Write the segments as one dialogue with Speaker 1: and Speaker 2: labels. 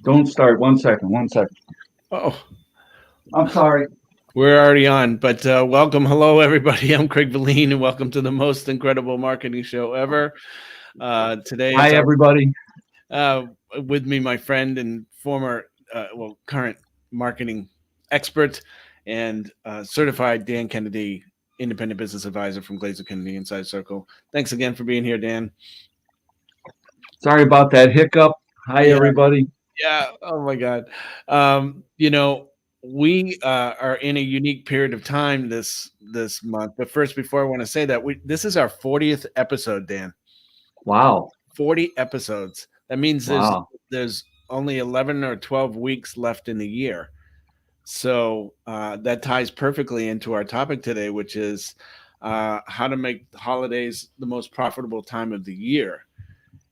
Speaker 1: Don't start. 1 second. 1 second.
Speaker 2: Oh,
Speaker 1: I'm sorry.
Speaker 2: we're already on, but welcome. Hello, everybody. I'm Craig Valine, and welcome to the most incredible marketing show ever. Today
Speaker 1: Hi,
Speaker 2: is our
Speaker 1: everybody.
Speaker 2: uh, with me, my friend and former, current marketing expert and certified Dan Kennedy, independent business advisor from Glazer Kennedy Inside Circle. Thanks again for being here, Dan.
Speaker 1: Sorry about that hiccup. Hi,
Speaker 2: Yeah,
Speaker 1: everybody.
Speaker 2: yeah. Oh my God. We are in a unique period of time this month. But first, before I want to say that, this is our 40th episode, Dan.
Speaker 1: Wow.
Speaker 2: 40 episodes. That means
Speaker 1: Wow.
Speaker 2: there's only 11 or 12 weeks left in the year. So that ties perfectly into our topic today, which is how to make the holidays the most profitable time of the year.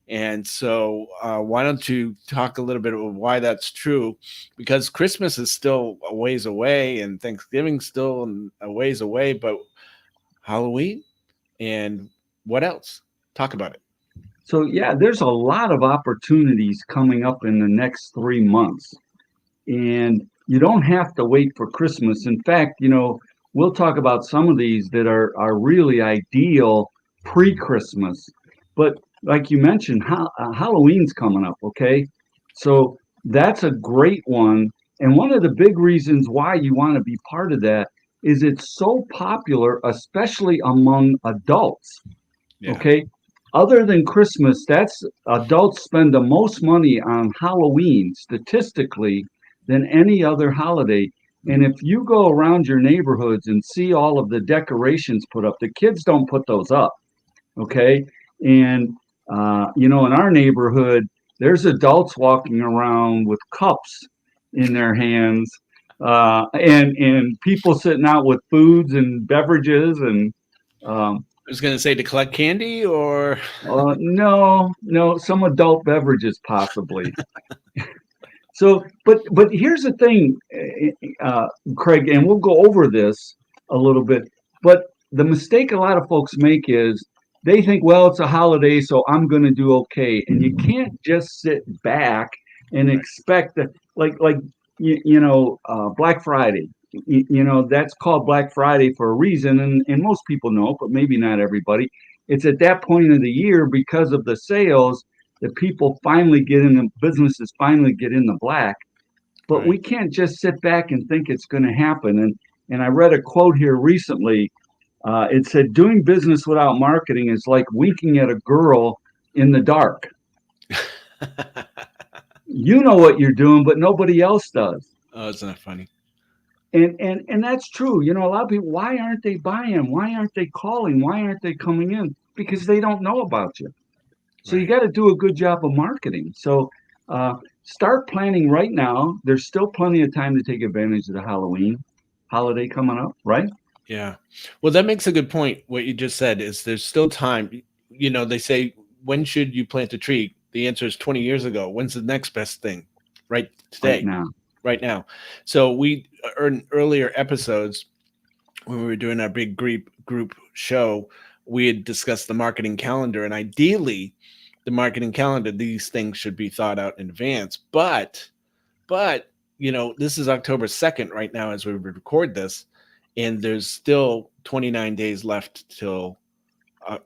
Speaker 2: And so, why don't you talk a little bit about why that's true? Because Christmas is still a ways away, and Thanksgiving's still a ways away, but Halloween and what else? Talk about it.
Speaker 1: So, yeah, there's a lot of opportunities coming up in the next 3 months. And you don't have to wait for Christmas. In fact, we'll talk about some of these that are really ideal pre-Christmas. But like you mentioned, Halloween's coming up, okay? So that's a great one. And one of the big reasons why you want to be part of that is it's so popular, especially among adults,
Speaker 2: Yeah.
Speaker 1: okay? Other than Christmas, that's adults spend the most money on Halloween statistically than any other holiday. And if you go around your neighborhoods and see all of the decorations put up, the kids don't put those up. Okay. And, in our neighborhood, there's adults walking around with cups in their hands, and people sitting out with foods and beverages. And
Speaker 2: I was going to say to collect candy or
Speaker 1: no, no, some adult beverages possibly. So, but here's the thing, Craig, and we'll go over this a little bit. But the mistake a lot of folks make is they think, well, it's a holiday, so I'm going to do okay, and you can't just sit back and
Speaker 2: right,
Speaker 1: expect that, like Black Friday. That's called Black Friday for a reason, and most people know, but maybe not everybody. It's at that point of the year because of the sales that people finally get in the businesses finally get in the black. But
Speaker 2: right.
Speaker 1: we can't just sit back and think it's going to happen. And I read a quote here recently. It said, "Doing business without marketing is like winking at a girl in the dark. You know what you're doing, but nobody else does."
Speaker 2: Oh, isn't that funny?
Speaker 1: And that's true. A lot of people, why aren't they buying? Why aren't they calling? Why aren't they coming in? Because they don't know about you. So you
Speaker 2: Right.
Speaker 1: got to do a good job of marketing. So start planning right now. There's still plenty of time to take advantage of the Halloween holiday coming up, right?
Speaker 2: Yeah. Well, that makes a good point. What you just said is there's still time. They say, when should you plant a tree? The answer is 20 years ago. When's the next best thing? Right
Speaker 1: Right
Speaker 2: today,
Speaker 1: now.
Speaker 2: right now. So we in earlier episodes when we were doing our big group show, we had discussed the marketing calendar, and ideally, the marketing calendar, these things should be thought out in advance. But this is October 2nd right now as we record this, and there's still 29 days left till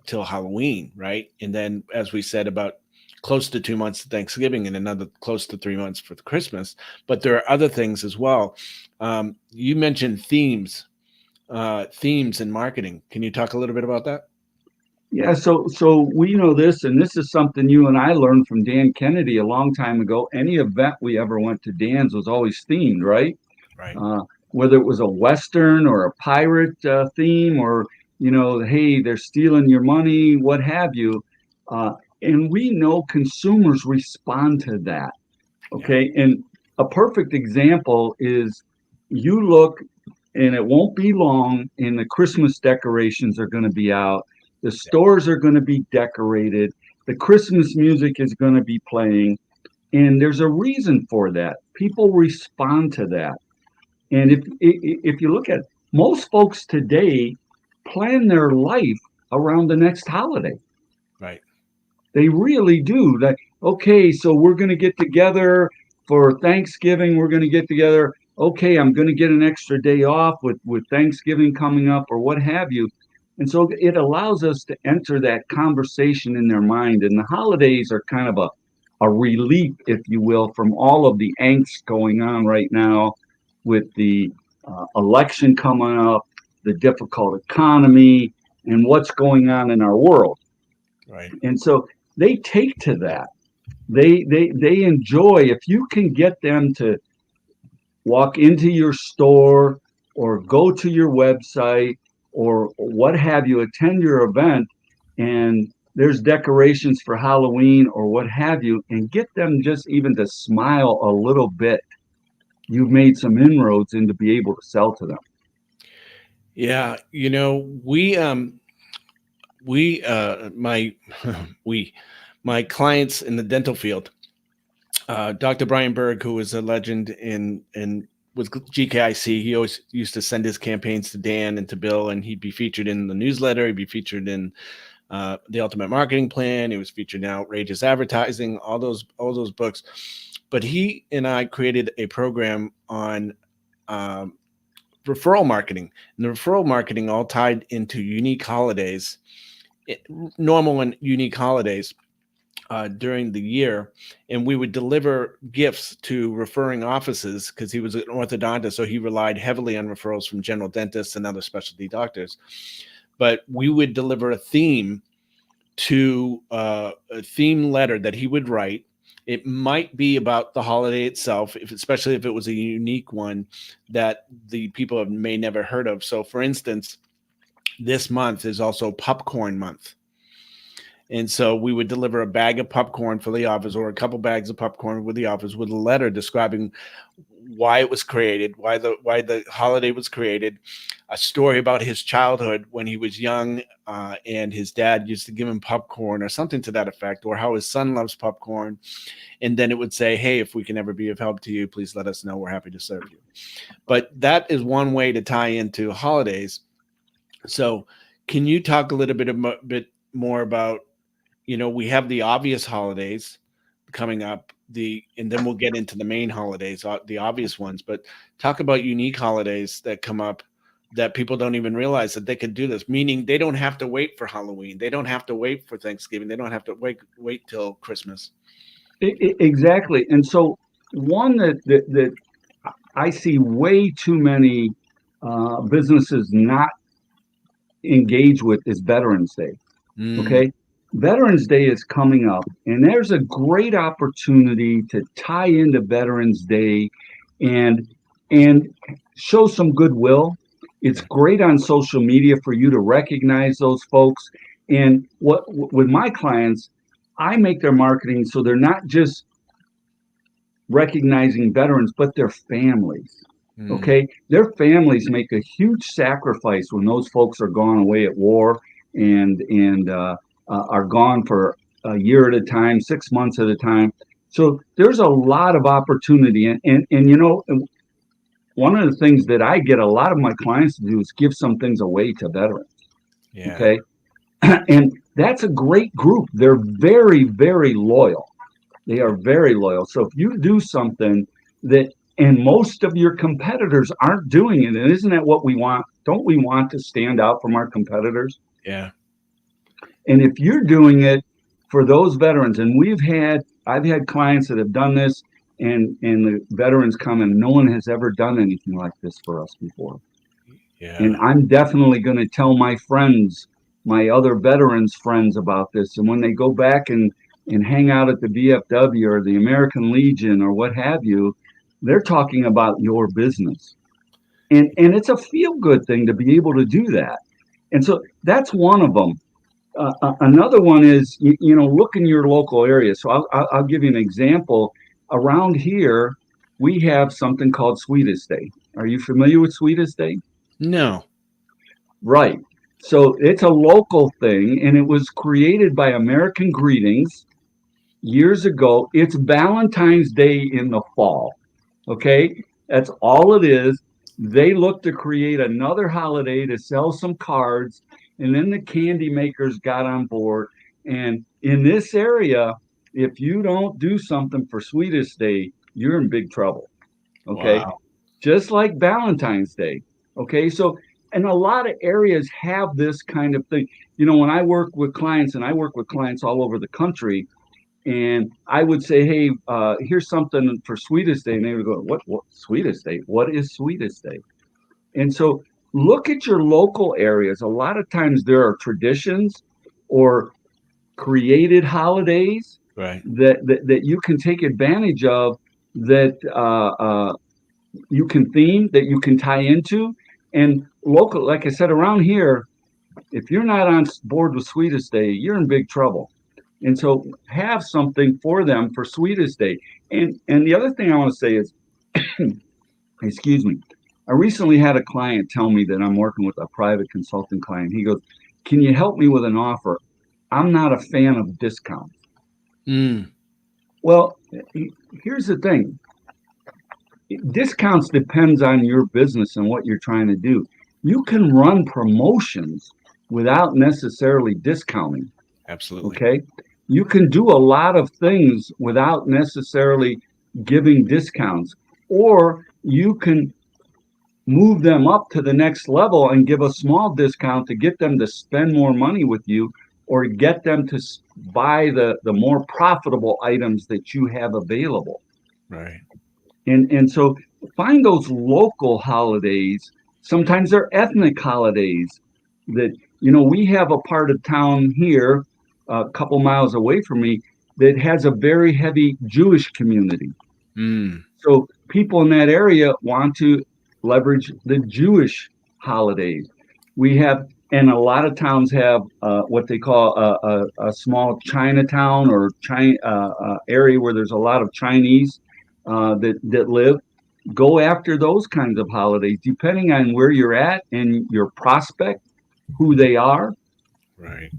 Speaker 2: Halloween, right? And then, as we said, about close to 2 months to Thanksgiving and another close to 3 months for the Christmas. But there are other things as well. You mentioned themes in marketing. Can you talk a little bit about that?
Speaker 1: Yeah, so we know this, and this is something you and I learned from Dan Kennedy a long time ago. Any event we ever went to Dan's was always themed, right?
Speaker 2: Right.
Speaker 1: Uh, Whether it was a Western or a pirate theme, or hey, they're stealing your money, what have you. Uh, and we know consumers respond to that.
Speaker 2: Yeah.
Speaker 1: Okay, and a perfect example is you look, and it won't be long, and the Christmas decorations are going to be out. The stores are going to be decorated. The Christmas music is going to be playing. And there's a reason for that. People respond to that. And if you look at it, most folks today plan their life around the next holiday.
Speaker 2: Right.
Speaker 1: They really do. Like, okay, so we're going to get together for Thanksgiving, we're going to get together. Okay, I'm going to get an extra day off with Thanksgiving coming up or what have you. And so it allows us to enter that conversation in their mind. And the holidays are kind of a relief, if you will, from all of the angst going on right now with the election coming up, the difficult economy, and what's going on in our world.
Speaker 2: Right.
Speaker 1: And so they take to that. They enjoy, if you can get them to walk into your store or go to your website or what have you, attend your event, and there's decorations for Halloween or what have you, and get them just even to smile a little bit. You've made some inroads into be able to sell to them.
Speaker 2: Yeah, my my clients in the dental field, Dr. Brian Berg, who was a legend in with GKIC, he always used to send his campaigns to Dan and to Bill, and he'd be featured in the newsletter. He'd be featured in The Ultimate Marketing Plan. He was featured in Outrageous Advertising, all those books. But he and I created a program on referral marketing, and the referral marketing all tied into unique holidays, normal and unique holidays during the year. And we would deliver gifts to referring offices because he was an orthodontist, so he relied heavily on referrals from general dentists and other specialty doctors. But we would deliver a theme to a theme letter that he would write. It might be about the holiday itself, especially if it was a unique one that the people may never heard of. So, for instance, this month is also Popcorn Month. And so we would deliver a bag of popcorn for the office or a couple bags of popcorn with the office with a letter describing why it was created, why the holiday was created, a story about his childhood when he was young and his dad used to give him popcorn or something to that effect, or how his son loves popcorn. And then it would say, hey, if we can ever be of help to you, please let us know. We're happy to serve you. But that is one way to tie into holidays. So can you talk a little bit more about, we have the obvious holidays coming up, and then we'll get into the main holidays, the obvious ones, but talk about unique holidays that come up that people don't even realize that they can do this, meaning they don't have to wait for Halloween. They don't have to wait for Thanksgiving. They don't have to wait till Christmas.
Speaker 1: Exactly. And so one that I see way too many businesses not engage with is Veterans Day. Okay. Veterans Day is coming up, and there's a great opportunity to tie into Veterans Day and show some goodwill. It's great on social media for you to recognize those folks. And with my clients, I make their marketing so they're not just recognizing veterans, but their families. Okay, their families make a huge sacrifice when those folks are gone away at war and are gone for a year at a time, 6 months at a time. So there's a lot of opportunity, and one of the things that I get a lot of my clients to do is give some things away to veterans.
Speaker 2: Yeah.
Speaker 1: Okay, and that's a great group. They're very, very loyal. They are very loyal. So if you do something that, and most of your competitors aren't doing it, and isn't that what we want? Don't we want to stand out from our competitors?
Speaker 2: Yeah.
Speaker 1: And if you're doing it for those veterans, and I've had clients that have done this, and the veterans come and no one has ever done anything like this for us before.
Speaker 2: Yeah.
Speaker 1: And I'm definitely going to tell my friends, my other veterans friends about this. And when they go back and hang out at the VFW or the American Legion or what have you, they're talking about your business. And it's a feel-good thing to be able to do that. And so that's one of them. Another one is, look in your local area. So I'll give you an example. Around here, we have something called Sweetest Day. Are you familiar with Sweetest Day?
Speaker 2: No.
Speaker 1: Right. So it's a local thing, and it was created by American Greetings years ago. It's Valentine's Day in the fall. Okay? That's all it is. They look to create another holiday to sell some cards, and then the candy makers got on board. And in this area, if you don't do something for Sweetest Day, you're in big trouble. Okay.
Speaker 2: Wow.
Speaker 1: Just like Valentine's Day. Okay. So, and a lot of areas have this kind of thing. When I work with clients, and I work with clients all over the country, and I would say, hey, here's something for Sweetest Day. And they would go, what Sweetest Day? What is Sweetest Day? And so look at your local areas. A lot of times there are traditions or created holidays
Speaker 2: Right.
Speaker 1: that you can take advantage of, that you can theme, that you can tie into. And local, like I said, around here, if you're not on board with Sweetest Day, you're in big trouble. And so have something for them for Sweetest Day. And the other thing I want to say is, excuse me, I recently had a client tell me that I'm working with a private consulting client. He goes, "Can you help me with an offer? I'm not a fan of discounts."
Speaker 2: Mm,
Speaker 1: Well, here's the thing. Discounts depends on your business and what you're trying to do. You can run promotions without necessarily discounting.
Speaker 2: absolutely.
Speaker 1: Okay. You can do a lot of things without necessarily giving discounts, or you can move them up to the next level and give a small discount to get them to spend more money with you, or get them to buy the more profitable items that you have available.
Speaker 2: Right.
Speaker 1: And so find those local holidays. Sometimes they're ethnic holidays that, we have a part of town here, a couple miles away from me, that has a very heavy Jewish community.
Speaker 2: Mm,
Speaker 1: So people in that area want to leverage the Jewish holidays. We have, and a lot of towns have what they call a small Chinatown, or China area where there's a lot of Chinese that live. Go after those kinds of holidays, depending on where you're at and your prospect, who they are.
Speaker 2: right.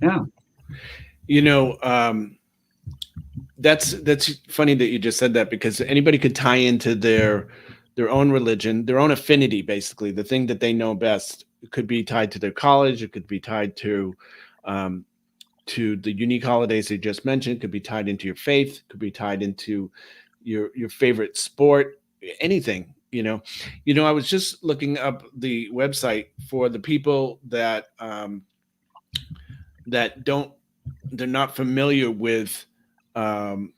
Speaker 1: Yeah.
Speaker 2: You know, that's funny that you just said that, because anybody could tie into their own religion, their own affinity, basically the thing that they know best. It could be tied to their college. It could be tied um, to the unique holidays they just mentioned. It could be tied into your faith. It could be tied into your favorite sport. Anything. I was just looking up the website for the people that don't they're not familiar um,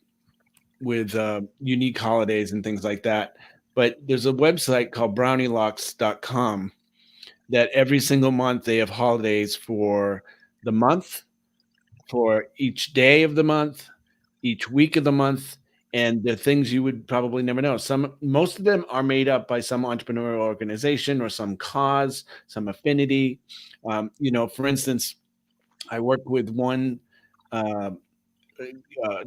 Speaker 2: with unique holidays and things like that. But there's a website called brownielocks.com that every single month they have holidays for the month, for each day of the month, each week of the month, and the things you would probably never know. Most of them are made up by some entrepreneurial organization or some cause, some affinity. For instance, I work with one uh,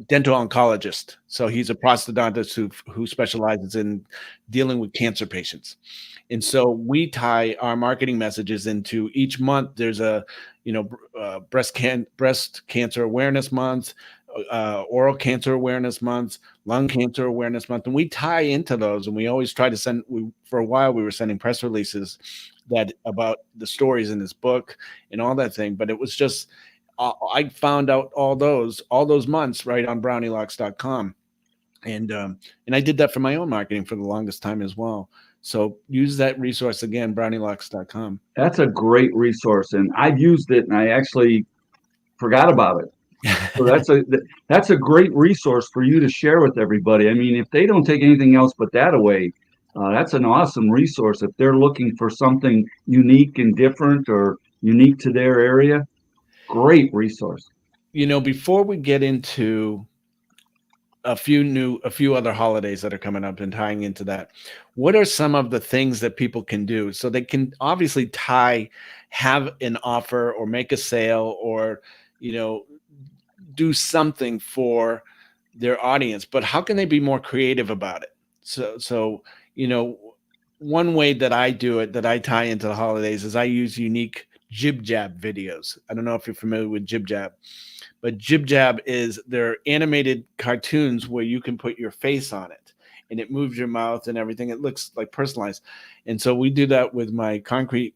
Speaker 2: dental oncologist. So he's a prosthodontist who specializes in dealing with cancer patients. And so we tie our marketing messages into each month. There's breast cancer awareness month, oral cancer awareness month, lung cancer awareness month, and we tie into those. And we always try to send. For a while, we were sending press releases that about the stories in this book and all that thing. But it was just I found out all those months right on brownielocks.com. And I did that for my own marketing for the longest time as well. So use that resource again, brownielocks.com.
Speaker 1: That's a great resource. And I've used it, and I actually forgot about it. So that's a great resource for you to share with everybody. I mean, if they don't take anything else but that away, that's an awesome resource. If they're looking for something unique and different, or unique to their area, great resource.
Speaker 2: Before we get into a few other holidays that are coming up and tying into that, what are some of the things that people can do so they can obviously have an offer or make a sale, or do something for their audience, but how can they be more creative about it? So one way that I do it, that I tie into the holidays, is I use unique Jib Jab videos. I don't know if you're familiar with Jib Jab, but Jib Jab is they're animated cartoons where you can put your face on it and it moves your mouth and everything. It looks like personalized. And so we do that with my concrete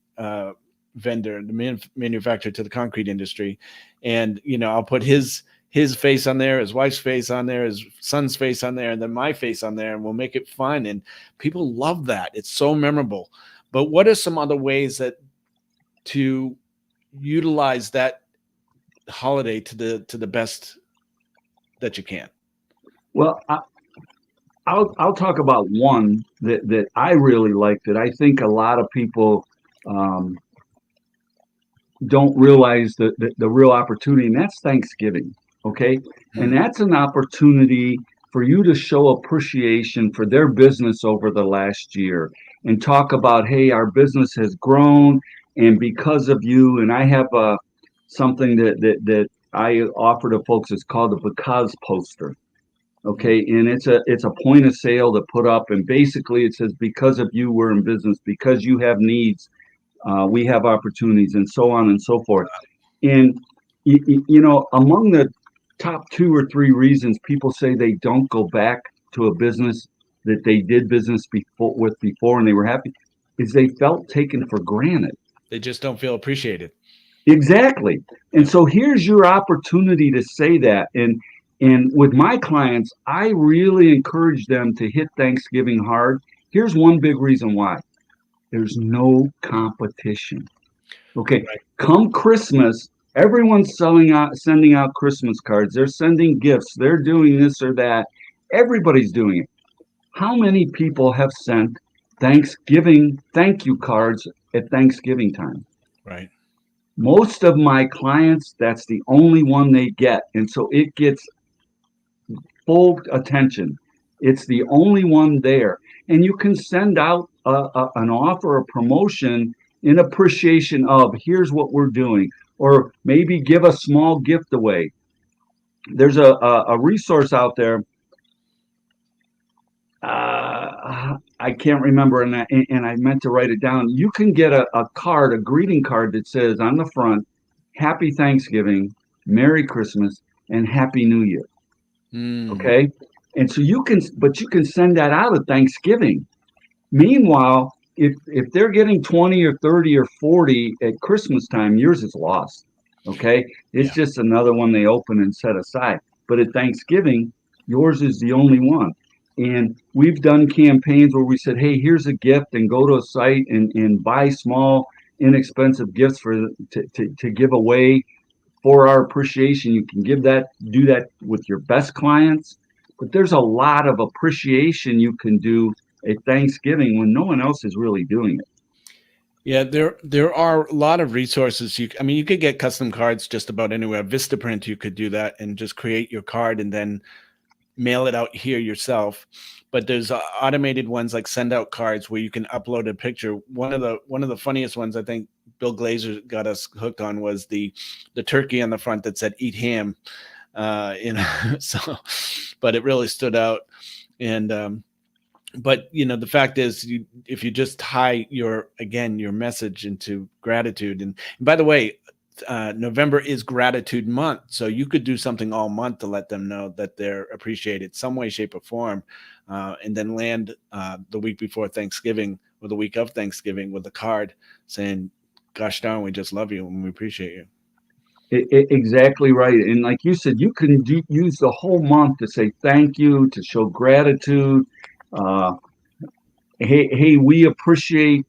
Speaker 2: vendor, the manufacturer to the concrete industry. And, I'll put his his face on there, his wife's face on there, his son's face on there, and then my face on there, and we'll make it fun. And people love that. It's so memorable. But what are some other ways that to utilize that holiday to the best that you can?
Speaker 1: Well, I'll talk about one that I really like, that I think a lot of people don't realize the real opportunity, and that's Thanksgiving. Okay. And that's an opportunity for you to show appreciation for their business over the last year and talk about, hey, our business has grown, and because of you. And I have something that I offer to folks. It's called the Because poster. Okay, and it's a point of sale to put up, and basically it says, because of you, we're in business. Because you have needs, we have opportunities, and so on and so forth. And you know, among the top 2 or 3 reasons people say they don't go back to a business that they did business before and they were happy, is they felt taken for granted.
Speaker 2: They just don't feel appreciated.
Speaker 1: Exactly. And so here's your opportunity to say that. And with my clients, I really encourage them to hit Thanksgiving hard. Here's one big reason why. There's no competition. Okay.
Speaker 2: Right.
Speaker 1: Come Christmas, everyone's sending out Christmas cards. They're sending gifts. They're doing this or that. Everybody's doing it. How many people have sent Thanksgiving thank you cards at Thanksgiving time?
Speaker 2: Right.
Speaker 1: Most of my clients, that's the only one they get. And so it gets full attention. It's the only one there. And you can send out an offer, a promotion in appreciation of, here's what we're doing, or maybe give a small gift away. There's a resource out there. I can't remember, and I meant to write it down. You can get a card, a greeting card that says on the front, Happy Thanksgiving, Merry Christmas, and Happy New Year. Okay. And so you can send that out at Thanksgiving. Meanwhile, if they're getting 20 or 30 or 40 at Christmas time, yours is lost. Okay. It's just another one they open and set aside. But at Thanksgiving, yours is the only one. And we've done campaigns where we said, hey, here's a gift, and go to a site and buy small, inexpensive gifts to give away for our appreciation. You can do that with your best clients, but there's a lot of appreciation you can do at Thanksgiving when no one else is really doing it.
Speaker 2: Yeah, there are a lot of resources. You could get custom cards just about anywhere. Vistaprint, you could do that and just create your card and then mail it out here yourself. But there's automated ones like send out cards where you can upload a picture. One of the funniest ones I think Bill Glazer got us hooked on was the turkey on the front that said "Eat ham," So, but it really stood out. And but the fact is, if you just tie your message into gratitude, and by the way, November is Gratitude Month, so you could do something all month to let them know that they're appreciated some way, shape, or form, and then land the week before Thanksgiving or the week of Thanksgiving with a card saying, "Gosh darn, we just love you and we appreciate you."
Speaker 1: Exactly right. And like you said, you can use the whole month to say thank you, to show gratitude. Hey, we appreciate,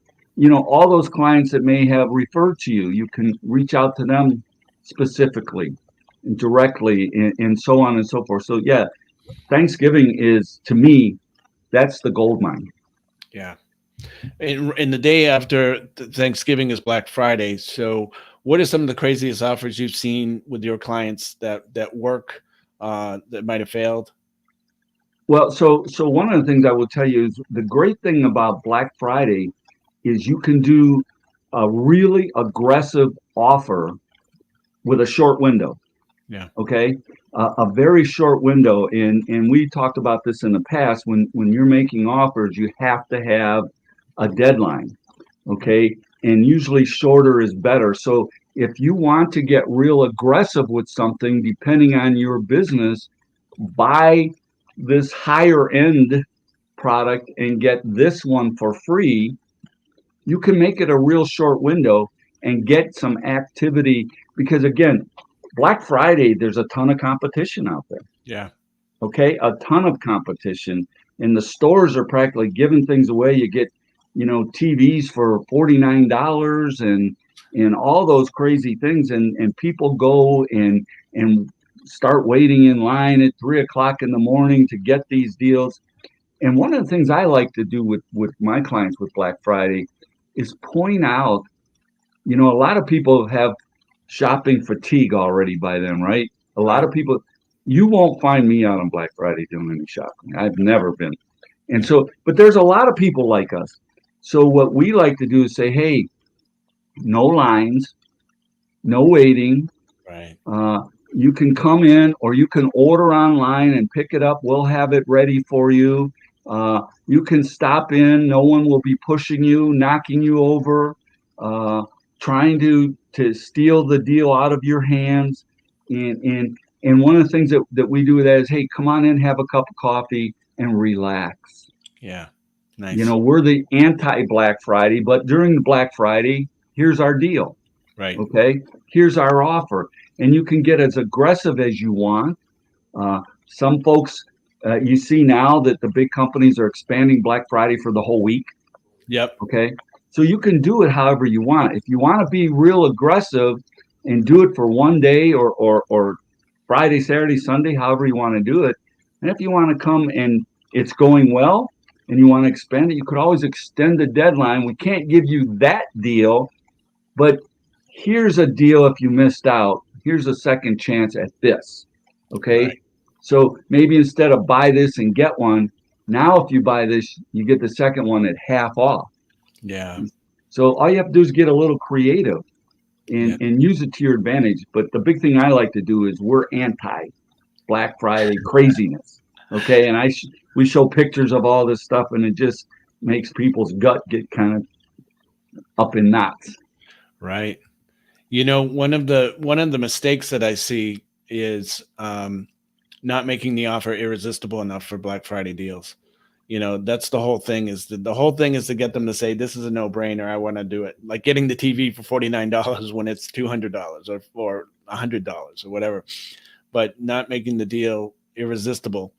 Speaker 1: all those clients that may have referred to you. You can reach out to them specifically and directly, and so on and so forth. So yeah, Thanksgiving is, to me, that's the gold mine.
Speaker 2: Yeah. And the day after Thanksgiving is Black Friday. So what are some of the craziest offers you've seen with your clients that work, that might have failed?
Speaker 1: Well, so one of the things I will tell you is the great thing about Black Friday is you can do a really aggressive offer with a short window.
Speaker 2: Yeah.
Speaker 1: Okay. A very short window. And we talked about this in the past. When you're making offers, you have to have a deadline. Okay. And usually shorter is better. So if you want to get real aggressive with something, depending on your business, buy this higher end product and get this one for free. You can make it a real short window and get some activity, because again, Black Friday, there's a ton of competition out there.
Speaker 2: Yeah.
Speaker 1: Okay, a ton of competition, and the stores are practically giving things away. You get, TVs for $49 and all those crazy things, and people go and start waiting in line at 3 o'clock in the morning to get these deals. And one of the things I like to do with my clients with Black Friday is point out, a lot of people have shopping fatigue already by then, right? A lot of people, you won't find me out on Black Friday doing any shopping. I've never been. And so, but there's a lot of people like us. So what we like to do is say, hey, no lines, no waiting.
Speaker 2: Right.
Speaker 1: You can come in or you can order online and pick it up. We'll have it ready for you. You can stop in. No one will be pushing you, knocking you over, trying to steal the deal out of your hands. And one of the things that we do with that is, hey, come on in, have a cup of coffee, and relax.
Speaker 2: Yeah. Nice.
Speaker 1: We're the anti-Black Friday, but during the Black Friday, here's our deal.
Speaker 2: Right.
Speaker 1: Okay. Here's our offer. And you can get as aggressive as you want. Some folks, you see now that the big companies are expanding Black Friday for the whole week.
Speaker 2: Yep.
Speaker 1: Okay. So you can do it however you want. If you want to be real aggressive and do it for one day or Friday, Saturday, Sunday, however you want to do it. And if you want to come and it's going well and you want to expand it, you could always extend the deadline. We can't give you that deal, but here's a deal if you missed out. Here's a second chance at this. Okay. Right. So maybe instead of buy this and get one, now if you buy this, you get the second one at half off.
Speaker 2: Yeah.
Speaker 1: So all you have to do is get a little creative and use it to your advantage. But the big thing I like to do is we're anti Black Friday craziness. Okay. And we show pictures of all this stuff and it just makes people's gut get kind of up in knots.
Speaker 2: Right. One of the mistakes that I see is not making the offer irresistible enough for Black Friday deals. That's the whole thing is the whole thing is to get them to say, this is a no brainer. I want to do it. Like getting the TV for $49 when it's $200 or $100 or whatever, but not making the deal irresistible.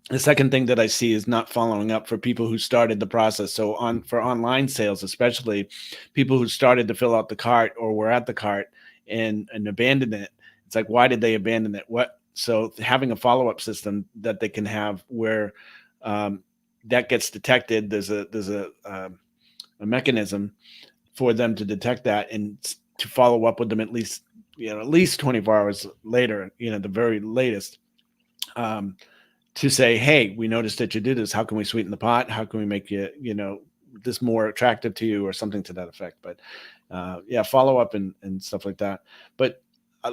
Speaker 2: The second thing that I see is not following up for people who started the process. So for online sales, especially people who started to fill out the cart or were at the cart and abandoned it. It's like, why did they abandon it? What? So having a follow-up system that they can have where that gets detected, there's a mechanism for them to detect that and to follow up with them at least 24 hours later, the very latest. To say, hey, we noticed that you did this. How can we sweeten the pot? How can we make you, this more attractive to you or something to that effect? But follow up and stuff like that. But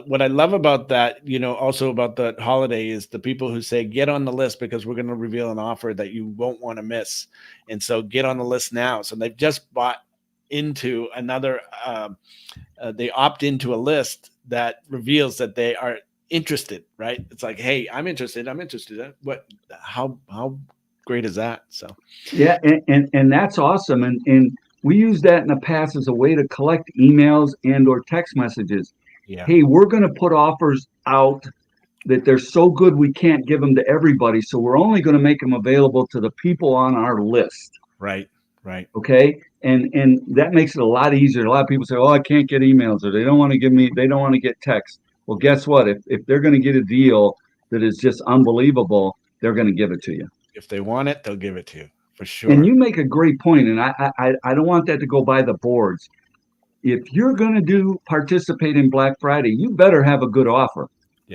Speaker 2: what I love about that, also about the holiday is the people who say, get on the list because we're going to reveal an offer that you won't want to miss. And so get on the list now. So they've just bought into another, they opt into a list that reveals that they are interested, right? It's like, hey, I'm interested. What? How great is that? So
Speaker 1: yeah, and that's awesome. And we use that in the past as a way to collect emails and or text messages. Yeah. Hey, we're going to put offers out that they're so good we can't give them to everybody, so we're only going to make them available to the people on our list.
Speaker 2: Right.
Speaker 1: Okay, and that makes it a lot easier. A lot of people say, oh, I can't get emails, or they don't want to get text. Well, guess what? If they're going to get a deal that is just unbelievable, they're going to give it to you.
Speaker 2: If they want it, they'll give it to you for sure.
Speaker 1: And you make a great point, and I don't want that to go by the boards. If you're going to participate in Black Friday, you better have a good offer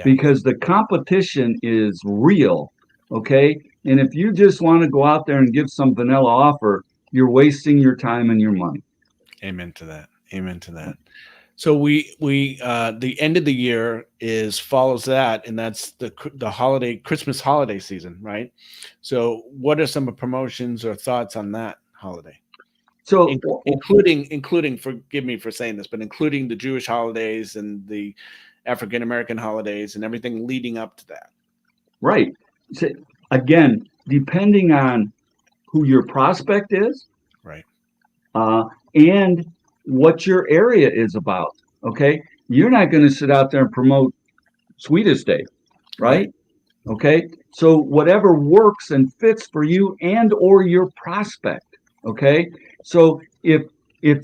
Speaker 1: because the competition is real. Okay, and if you just want to go out there and give some vanilla offer, you're wasting your time and your money.
Speaker 2: Amen to that. So we the end of the year follows that, and that's the Christmas holiday season, right? So what are some promotions or thoughts on that holiday?
Speaker 1: So
Speaker 2: including, forgive me for saying this, but including the Jewish holidays and the African American holidays and everything leading up to that.
Speaker 1: Right. So again, depending on who your prospect is,
Speaker 2: right,
Speaker 1: and what your area is about. Okay, you're not going to sit out there and promote Sweetest Day, right? Okay. So whatever works and fits for you and or your prospect. Okay. So if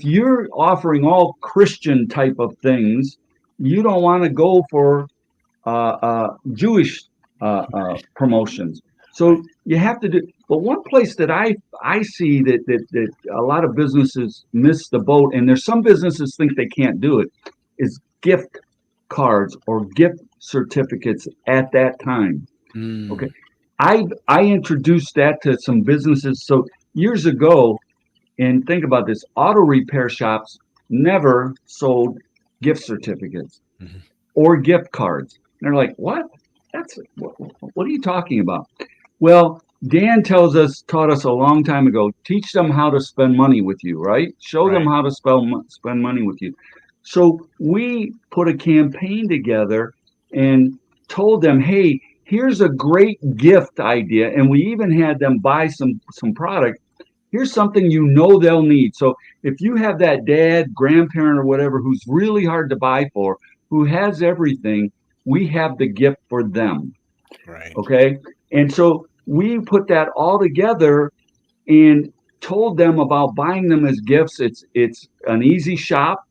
Speaker 1: you're offering all Christian type of things, you don't want to go for Jewish promotions.
Speaker 2: Right.
Speaker 1: So you have to do. But one place that I see that a lot of businesses miss the boat, and there's some businesses think they can't do it, is gift cards or gift certificates at that time. Okay,
Speaker 2: Mm.
Speaker 1: I introduced that to some businesses. So years ago, and think about this, auto repair shops never sold gift certificates
Speaker 2: Mhm.
Speaker 1: or gift cards. And they're like, what? What are you talking about? Well, Dan taught us a long time ago, teach them how to spend money with you, right? Show them
Speaker 2: Right.
Speaker 1: how to spend money with you. So we put a campaign together and told them, hey, here's a great gift idea. And we even had them buy some product. Here's something you know they'll need. So if you have that dad, grandparent, or whatever who's really hard to buy for, who has everything, we have the gift for them.
Speaker 2: Right.
Speaker 1: Okay. And so we put that all together and told them about buying them as gifts. It's an easy shop.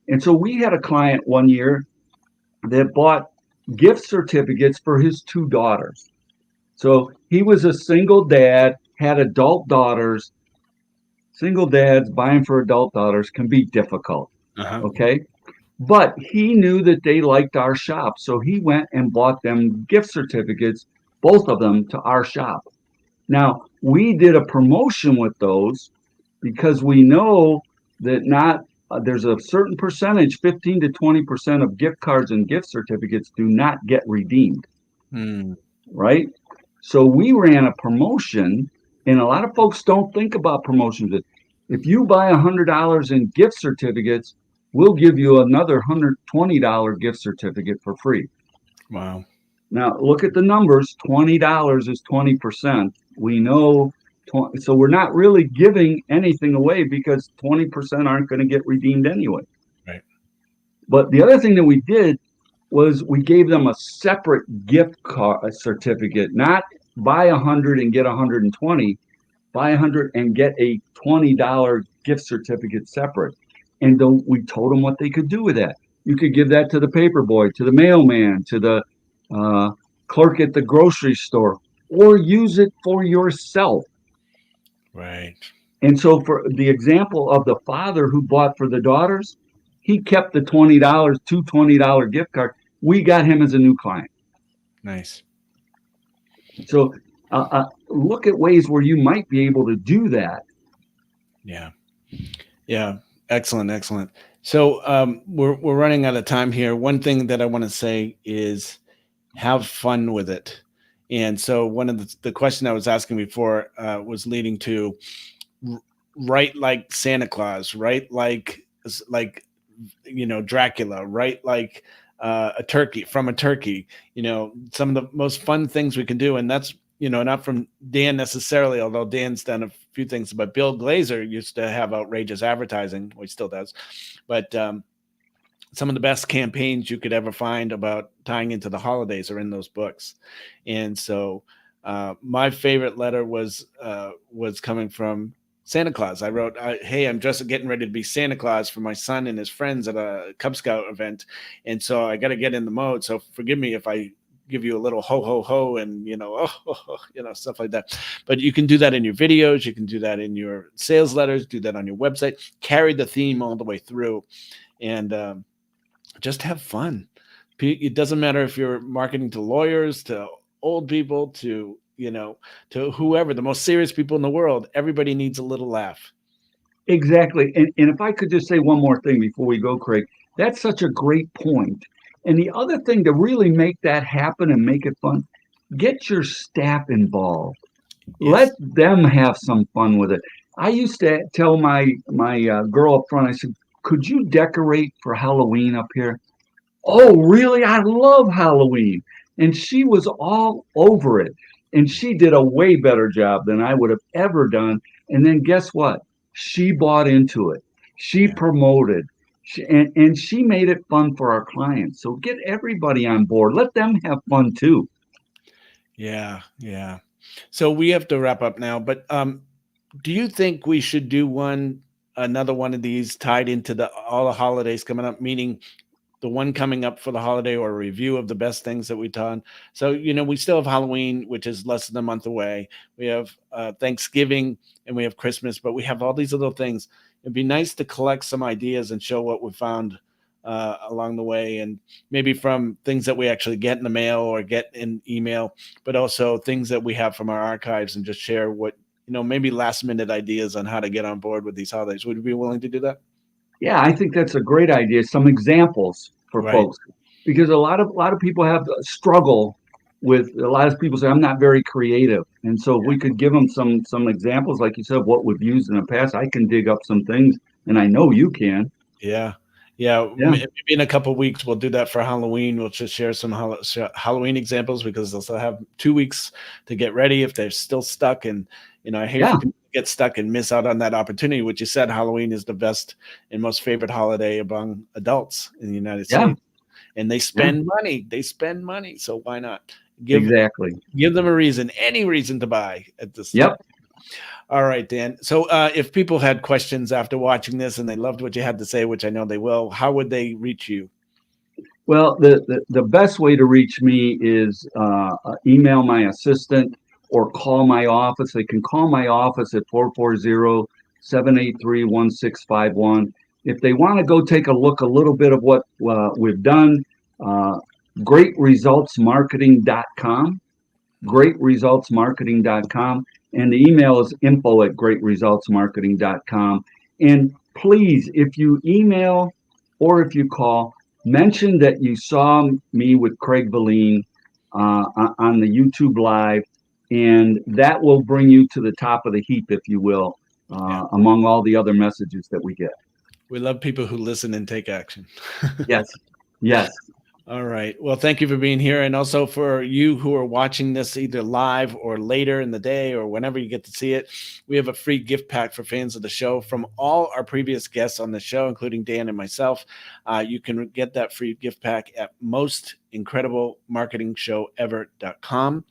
Speaker 1: And so we had a client one year that bought gift certificates for his two daughters. So he was a single dad, had adult daughters. Single dads buying for adult daughters can be difficult.
Speaker 2: Uh-huh.
Speaker 1: Okay. But he knew that they liked our shop. So he went and bought them gift certificates, both of them, to our shop. Now, we did a promotion with those because we know that not there's a certain percentage, 15 to 20% of gift cards and gift certificates do not get redeemed,
Speaker 2: Mm.
Speaker 1: right? So we ran a promotion, and a lot of folks don't think about promotions. If you buy $100 in gift certificates, we'll give you another $120 gift certificate for free.
Speaker 2: Wow.
Speaker 1: Now, look at the numbers. $20 is 20%. We know, so we're not really giving anything away because 20% aren't going to get redeemed anyway.
Speaker 2: Right.
Speaker 1: But the other thing that we did was we gave them a separate gift card certificate, not buy 100 and get 120, buy 100 and get a $20 gift certificate separate. And we told them what they could do with that. You could give that to the paper boy, to the mailman, to the uh, clerk at the grocery store, or use it for yourself.
Speaker 2: Right.
Speaker 1: And so, for the example of the father who bought for the daughters, he kept the $20, two $20 gift card. We got him as a new client.
Speaker 2: Nice.
Speaker 1: So, look at ways where you might be able to do that.
Speaker 2: Yeah. Yeah. Excellent. Excellent. So we're running out of time here. One thing that I want to say is have fun with it. And so one of the question I was asking before was leading to write like Santa Claus, write like Dracula, write like a turkey from a turkey. Some of the most fun things we can do, and that's not from Dan necessarily, although Dan's done a few things. But Bill Glazer used to have outrageous advertising, well, he still does. But some of the best campaigns you could ever find about tying into the holidays are in those books. And so my favorite letter was coming from Santa Claus. I wrote, hey, I'm just getting ready to be Santa Claus for my son and his friends at a Cub Scout event. And so I got to get in the mode. So forgive me if I give you a little ho, ho, ho, and, stuff like that. But you can do that in your videos. You can do that in your sales letters, do that on your website, carry the theme all the way through, and just have fun. It doesn't matter if you're marketing to lawyers, to old people, to whoever, the most serious people in the world. Everybody needs a little laugh.
Speaker 1: Exactly. And if I could just say one more thing before we go, Craig, that's such a great point. And the other thing to really make that happen and make it fun, get your staff involved.
Speaker 2: Yes.
Speaker 1: Let them have some fun with it. I used to tell my girl up front, I said, could you decorate for Halloween up here? Oh, really? I love Halloween. And she was all over it. And she did a way better job than I would have ever done. And then guess what? She bought into it. She promoted. And she made it fun for our clients. So get everybody on board. Let them have fun too.
Speaker 2: Yeah, yeah. So we have to wrap up now, but do you think we should do another one of these tied into all the holidays coming up, meaning the one coming up for the holiday or a review of the best things that we've done? So, we still have Halloween, which is less than a month away. We have Thanksgiving and we have Christmas, but we have all these little things. It'd be nice to collect some ideas and show what we found along the way, and maybe from things that we actually get in the mail or get in email, but also things that we have from our archives, and just share what, maybe last minute ideas on how to get on board with these holidays. Would you be willing to do that?
Speaker 1: Yeah, I think that's a great idea. Some examples for
Speaker 2: Right.
Speaker 1: folks, because a lot of people have a struggle with. A lot of people say I'm not very creative, and so if we could give them some examples, like you said, what we've used in the past. I can dig up some things, and I know you can.
Speaker 2: Yeah. Yeah.
Speaker 1: Yeah,
Speaker 2: Maybe in a couple of weeks, we'll do that for Halloween. We'll just share some Halloween examples, because they'll still have 2 weeks to get ready if they're still stuck. And, I hate
Speaker 1: yeah,
Speaker 2: for people to get stuck and miss out on that opportunity, which you said Halloween is the best and most favorite holiday among adults in the United
Speaker 1: yeah,
Speaker 2: States. And they
Speaker 1: yeah.
Speaker 2: spend money. They spend money. So why not give
Speaker 1: Exactly.
Speaker 2: give them a reason, any reason to buy at this time?
Speaker 1: Yep.
Speaker 2: All right, Dan. So if people had questions after watching this and they loved what you had to say, which I know they will, how would they reach you?
Speaker 1: Well, the best way to reach me is email my assistant or call my office. They can call my office at 440-783-1651. If they want to go take a look a little bit of what we've done, uh, greatresultsmarketing.com, greatresultsmarketing.com, and the email is info@greatresultsmarketing.com. And please, if you email or if you call, mention that you saw me with Craig Valine on the YouTube Live, and that will bring you to the top of the heap, if you will,
Speaker 2: Yeah.
Speaker 1: among all the other messages that we get.
Speaker 2: We love people who listen and take action.
Speaker 1: Yes, yes.
Speaker 2: All right. Well, thank you for being here. And also for you who are watching this either live or later in the day or whenever you get to see it, we have a free gift pack for fans of the show from all our previous guests on the show, including Dan and myself. You can get that free gift pack at mostincrediblemarketingshowever.com.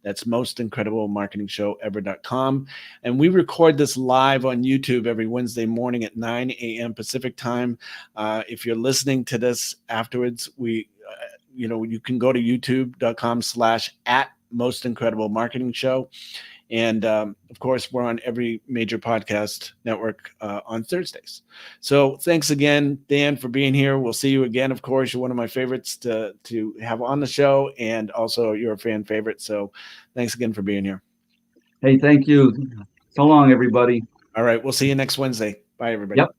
Speaker 2: That's mostincrediblemarketingshowever.com. And we record this live on YouTube every Wednesday morning at 9 a.m. Pacific time. If you're listening to this afterwards, you can go to youtube.com/@mostincrediblemarketingshow. And of course, we're on every major podcast network on Thursdays. So thanks again, Dan, for being here. We'll see you again. Of course, you're one of my favorites to have on the show, and also you're a fan favorite. So thanks again for being here.
Speaker 1: Hey, thank you. So long, everybody.
Speaker 2: All right. We'll see you next Wednesday. Bye, everybody.
Speaker 1: Yep.